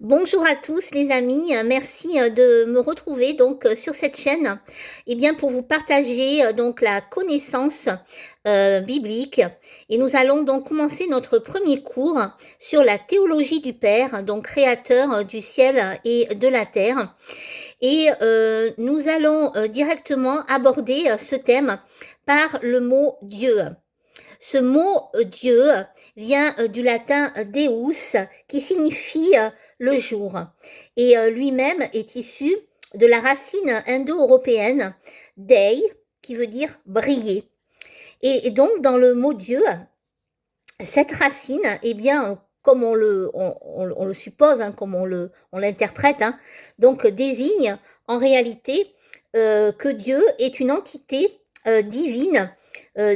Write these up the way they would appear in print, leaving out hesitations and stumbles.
Bonjour à tous les amis, merci de me retrouver donc sur cette chaîne pour vous partager donc la connaissance biblique, et nous allons donc commencer notre premier cours sur la théologie du Père, donc créateur du ciel et de la terre. Et nous allons directement aborder ce thème par le mot Dieu. Ce mot Dieu vient du latin Deus, qui signifie le jour, et lui-même est issu de la racine indo-européenne Dei, qui veut dire briller. Et donc dans le mot Dieu, cette racine, comme on le suppose, comme on l'interprète, donc désigne en réalité que Dieu est une entité divine,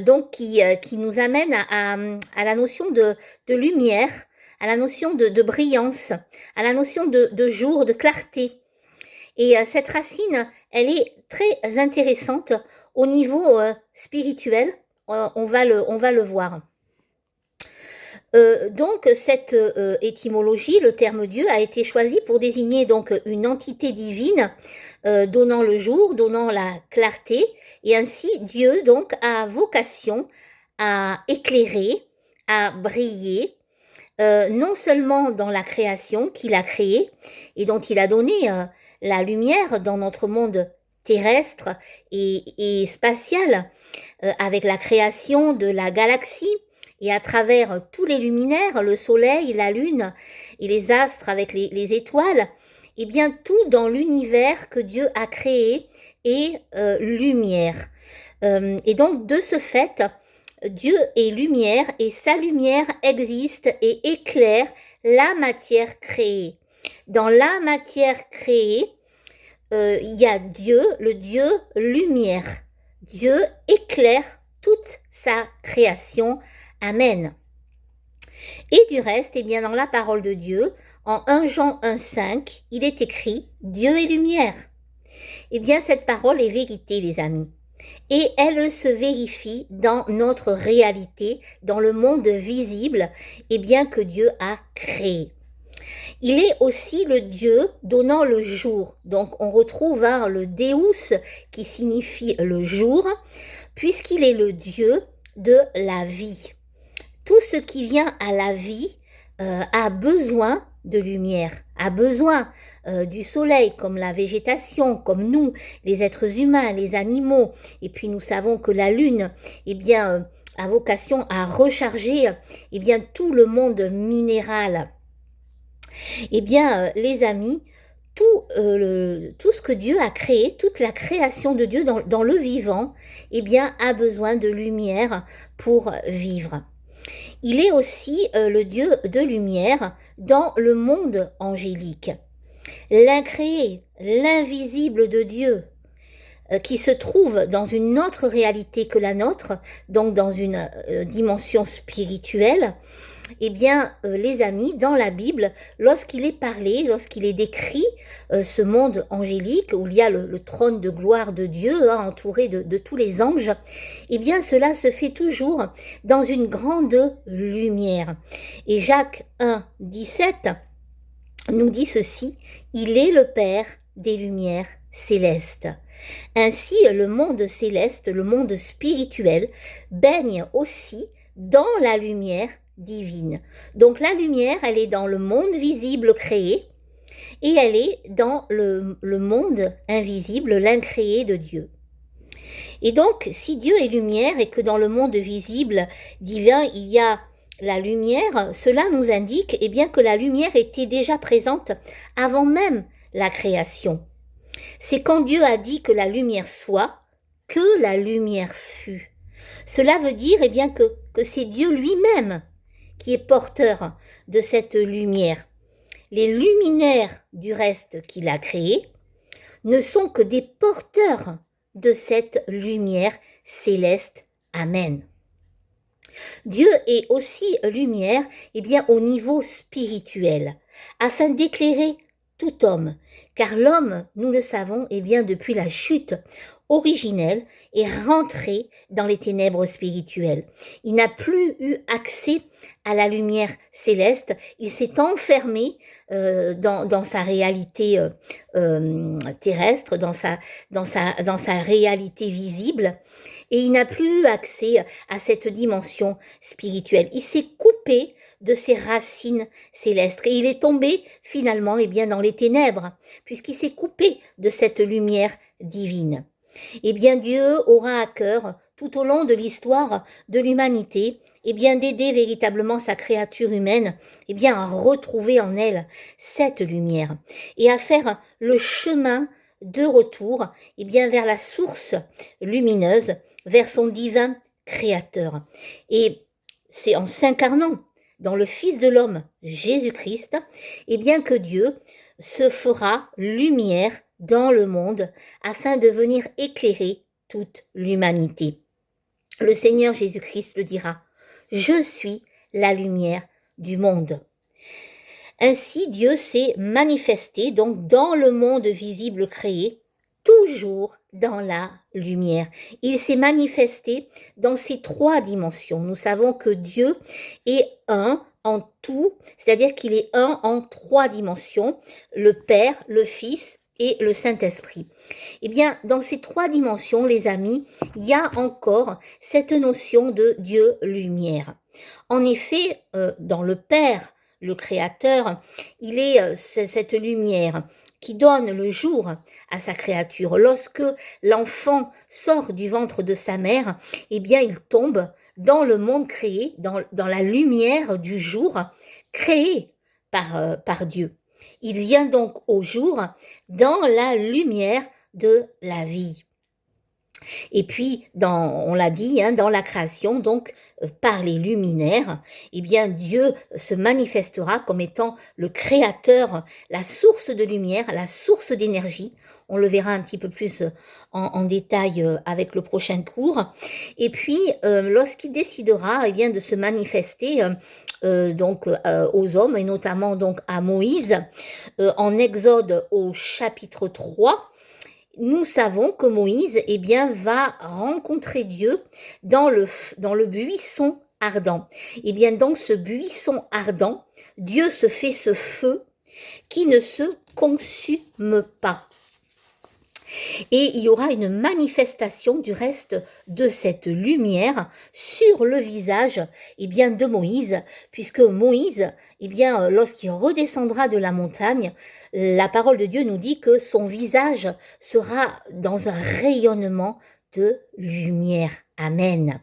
donc qui nous amène à la notion de lumière, à la notion de brillance, à la notion de jour, de clarté. Et cette racine, elle est très intéressante au niveau spirituel, on va le voir. Donc cette étymologie, le terme Dieu a été choisi pour désigner donc une entité divine donnant le jour, donnant la clarté, et ainsi Dieu donc a vocation à éclairer, à briller, non seulement dans la création qu'il a créée et dont il a donné la lumière dans notre monde terrestre et spatial, avec la création de la galaxie, et à travers tous les luminaires, le soleil, la lune et les astres avec les étoiles, tout dans l'univers que Dieu a créé est lumière. Et donc de ce fait, Dieu est lumière et sa lumière existe et éclaire la matière créée. Dans la matière créée, il y a Dieu, le Dieu lumière. Dieu éclaire toute sa création. Amen. Et du reste, dans la parole de Dieu, en 1 Jean 1,5, il est écrit « Dieu est lumière ». Cette parole est vérité, les amis. Et elle se vérifie dans notre réalité, dans le monde visible, que Dieu a créé. Il est aussi le Dieu donnant le jour. Donc on retrouve le Deus qui signifie le jour, puisqu'il est le Dieu de la vie. Tout ce qui vient à la vie a besoin de lumière, a besoin du soleil, comme la végétation, comme nous, les êtres humains, les animaux. Et puis nous savons que la lune, a vocation à recharger tout le monde minéral. Les amis, tout ce que Dieu a créé, toute la création de Dieu dans le vivant, a besoin de lumière pour vivre. Il est aussi le Dieu de lumière dans le monde angélique. L'incréé, l'invisible de Dieu, qui se trouve dans une autre réalité que la nôtre, donc dans une dimension spirituelle, les amis, dans la Bible, lorsqu'il est parlé, lorsqu'il est décrit ce monde angélique où il y a le trône de gloire de Dieu, entouré de tous les anges, cela se fait toujours dans une grande lumière. Et Jacques 1, 17 nous dit ceci: « Il est le Père des lumières célestes ». Ainsi, le monde céleste, le monde spirituel, baigne aussi dans la lumière divine. Donc la lumière, elle est dans le monde visible créé, et elle est dans le monde invisible, l'incréé de Dieu. Et donc, si Dieu est lumière et que dans le monde visible divin, il y a la lumière, cela nous indique que la lumière était déjà présente avant même la création. C'est quand Dieu a dit que la lumière soit, que la lumière fut. Cela veut dire que c'est Dieu lui-même qui est porteur de cette lumière. Les luminaires du reste qu'il a créé ne sont que des porteurs de cette lumière céleste. Amen. Dieu est aussi lumière au niveau spirituel, afin d'éclairer tout homme, car l'homme, nous le savons, eh bien depuis la chute originelle, est rentré dans les ténèbres spirituelles. Il n'a plus eu accès à la lumière céleste, il s'est enfermé dans sa réalité terrestre, dans sa réalité visible, et il n'a plus eu accès à cette dimension spirituelle. Il s'est coupé de ses racines célestes et il est tombé finalement eh bien, dans les ténèbres, puisqu'il s'est coupé de cette lumière divine. Eh bien, Dieu aura à cœur, tout au long de l'histoire de l'humanité, eh bien, d'aider véritablement sa créature humaine, eh bien, à retrouver en elle cette lumière et à faire le chemin de retour, eh bien, vers la source lumineuse, vers son divin créateur. Et c'est en s'incarnant dans le Fils de l'homme, Jésus-Christ, eh bien, que Dieu se fera lumière dans le monde afin de venir éclairer toute l'humanité. Le Seigneur Jésus-Christ le dira, « Je suis la lumière du monde ». Ainsi, Dieu s'est manifesté donc dans le monde visible créé, toujours dans la lumière. Il s'est manifesté dans ces trois dimensions. Nous savons que Dieu est un en tout, c'est-à-dire qu'il est un en trois dimensions, le Père, le Fils et le Saint-Esprit. Eh bien, dans ces trois dimensions, les amis, il y a encore cette notion de Dieu-lumière. En effet, dans le Père, le Créateur, il est cette lumière qui donne le jour à sa créature. Lorsque l'enfant sort du ventre de sa mère, eh bien, il tombe dans le monde créé, dans la lumière du jour créé par Dieu. Il vient donc au jour dans la lumière de la vie. Et puis, on l'a dit, dans la création, donc par les luminaires, eh bien Dieu se manifestera comme étant le créateur, la source de lumière, la source d'énergie. On le verra un petit peu plus en détail avec le prochain cours. Et puis, lorsqu'il décidera eh bien, de se manifester aux hommes, et notamment donc à Moïse, en Exode au chapitre 3, nous savons que Moïse eh bien, va rencontrer Dieu dans le buisson ardent. Et bien dans ce buisson ardent, Dieu se fait ce feu qui ne se consume pas. Et il y aura une manifestation du reste de cette lumière sur le visage eh bien, de Moïse, puisque Moïse, eh bien, lorsqu'il redescendra de la montagne, la parole de Dieu nous dit que son visage sera dans un rayonnement de lumière. Amen.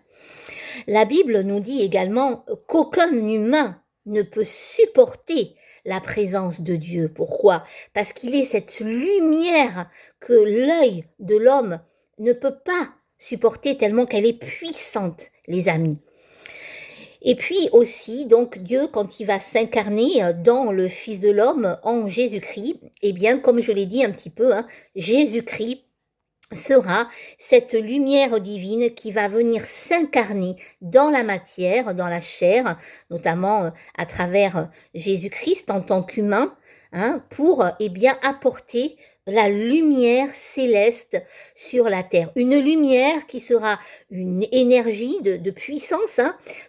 La Bible nous dit également qu'aucun humain ne peut supporter la présence de Dieu. Pourquoi? Parce qu'il est cette lumière que l'œil de l'homme ne peut pas supporter tellement qu'elle est puissante, les amis. Et puis aussi, donc Dieu, quand il va s'incarner dans le Fils de l'homme, en Jésus-Christ, eh bien, comme je l'ai dit un petit peu, Jésus-Christ sera cette lumière divine qui va venir s'incarner dans la matière, dans la chair, notamment à travers Jésus-Christ en tant qu'humain, pour eh bien apporter la lumière céleste sur la terre. Une lumière qui sera une énergie de puissance,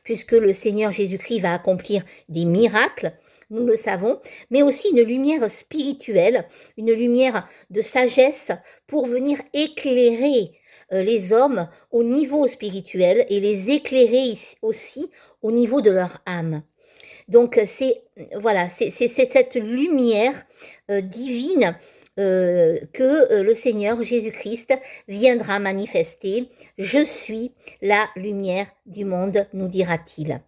puisque le Seigneur Jésus-Christ va accomplir des miracles, nous le savons, mais aussi une lumière spirituelle, une lumière de sagesse pour venir éclairer les hommes au niveau spirituel et les éclairer aussi au niveau de leur âme. Donc c'est cette lumière divine que le Seigneur Jésus-Christ viendra manifester. Je suis la lumière du monde, nous dira-t-il.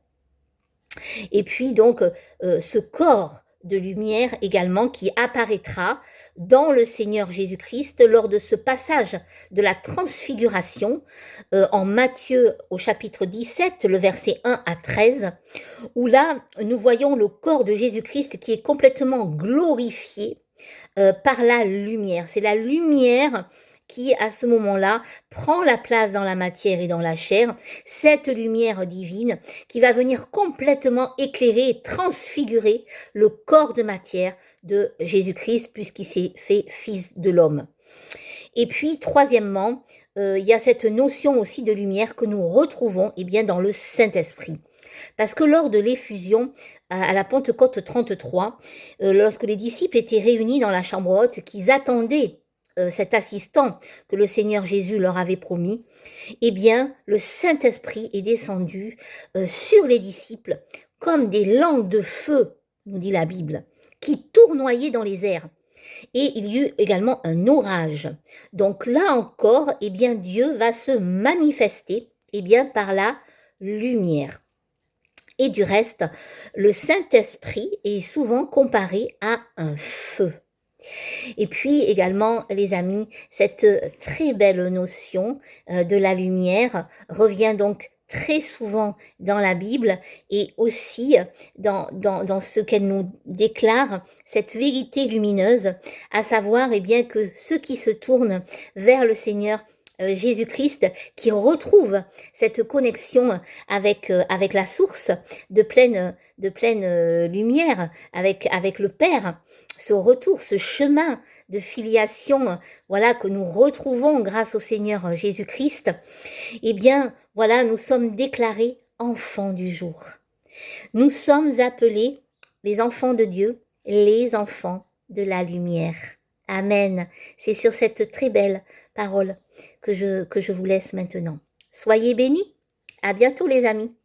Et puis donc ce corps de lumière également qui apparaîtra dans le Seigneur Jésus-Christ lors de ce passage de la transfiguration en Matthieu au chapitre 17, le verset 1 à 13, où là nous voyons le corps de Jésus-Christ qui est complètement glorifié par la lumière. C'est la lumière qui, à ce moment-là, prend la place dans la matière et dans la chair, cette lumière divine qui va venir complètement éclairer et transfigurer le corps de matière de Jésus-Christ, puisqu'il s'est fait fils de l'homme. Et puis, troisièmement, il y a cette notion aussi de lumière que nous retrouvons bien, dans le Saint-Esprit. Parce que lors de l'effusion, à la Pentecôte 33, lorsque les disciples étaient réunis dans la chambre haute, qu'ils attendaient cet assistant que le Seigneur Jésus leur avait promis, bien, le Saint-Esprit est descendu sur les disciples comme des langues de feu, nous dit la Bible, qui tournoyaient dans les airs. Et il y eut également un orage. Donc là encore, bien, Dieu va se manifester bien, par la lumière. Et du reste, le Saint-Esprit est souvent comparé à un feu. Et puis également, les amis, cette très belle notion de la lumière revient donc très souvent dans la Bible et aussi dans ce qu'elle nous déclare, cette vérité lumineuse, à savoir bien, que ceux qui se tournent vers le Seigneur Jésus-Christ, qui retrouve cette connexion avec la source de pleine lumière, avec le Père, ce retour, ce chemin de filiation, voilà, que nous retrouvons grâce au Seigneur Jésus-Christ, bien, voilà, nous sommes déclarés enfants du jour. Nous sommes appelés les enfants de Dieu, les enfants de la lumière. Amen. C'est sur cette très belle parole que je vous laisse maintenant. Soyez bénis. À bientôt les amis.